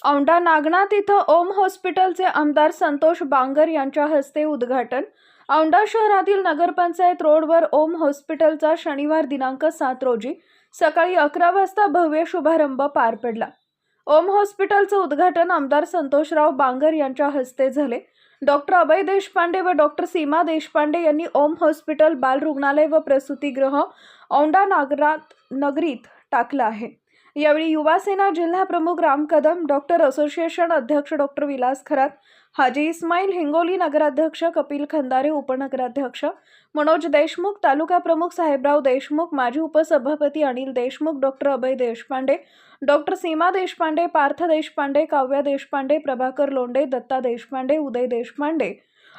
औंढा नागनाथ इथं ओम हॉस्पिटलचे आमदार संतोष बांगर यांच्या हस्ते उद्घाटन। औंढा शहरातील नगरपंचायत रोडवर ओम हॉस्पिटलचा शनिवार दिनांक 7 रोजी सकाळी 11 वाजता भव्य शुभारंभ पार पडला। ओम हॉस्पिटलचं उद्घाटन आमदार संतोषराव बांगर यांच्या हस्ते झाले। डॉक्टर अभय देशपांडे व डॉक्टर सीमा देशपांडे यांनी ओम हॉस्पिटल बाल रुग्णालय व प्रसूतिगृह औंढा नागनाथ नगरीत टाकलं आहे। यावेळी युवा सेना जिल्हा प्रमुख राम कदम, डॉक्टर असोसिएशन अध्यक्ष डॉक्टर विलास खरात, हाजी इस्माईल, हिंगोली नगराध्यक्ष कपिल खंदारे, उपनगराध्यक्ष मनोज देशमुख, तालुका प्रमुख साहेबराव देशमुख, माजी उपसभापती अनिल देशमुख, डॉक्टर अभय देशपांडे, डॉक्टर सीमा देशपांडे, पार्थ देशपांडे, काव्या देशपांडे, प्रभाकर लोंढे, दत्ता देशपांडे, उदय देशपांडे,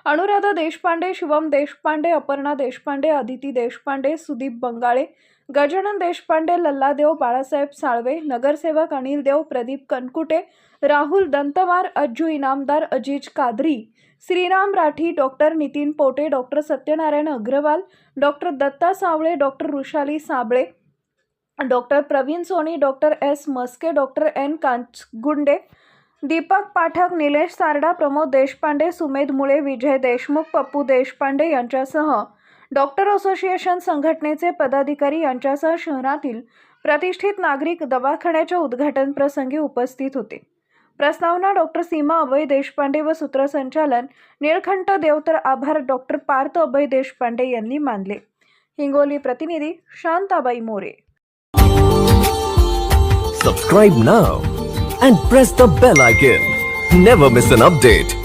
अनुराधा देशपांडे, शिवम देशपांडे, अपर्णा देशपांडे, अदिती देशपांडे, सुदीप बंगाळे, गजानन देशपांडे, लल्लादेव, बाळासाहेब साळवे, नगरसेवक Anil Dev, Pradeep Kankute, Rahul Dantwar, Ajju Inamdar, Aziz Kadri, Shriram Rathi, doctor Nitin Pote, doctor Satyanarayan Agarwal, doctor Datta Savale, doctor Rushali Sable, doctor Pravin Soni, doctor S Maske, doctor N कांचगुंडे, Deepak Pathak, Nilesh Sarda, Pramod Deshpande, Sumedh मुळे, विजय देशमुख, पप्पू देशपांडे यांच्यासह डॉक्टर असोसिएशन संघटनेचे पदाधिकारी यांच्यासह शहरातील प्रतिष्ठित नागरिक दवाखान्याच्या उद्घाटन प्रसंगी उपस्थित होते। प्रस्तावना डॉक्टर सीमा अभय देशपांडे व सूत्रसंचालन निळकंठ देव, तर आभार डॉक्टर पार्थ अभय देशपांडे यांनी मानले। हिंगोली प्रतिनिधी Shantabai More. Subscribe now and press the bell icon. Never miss an update.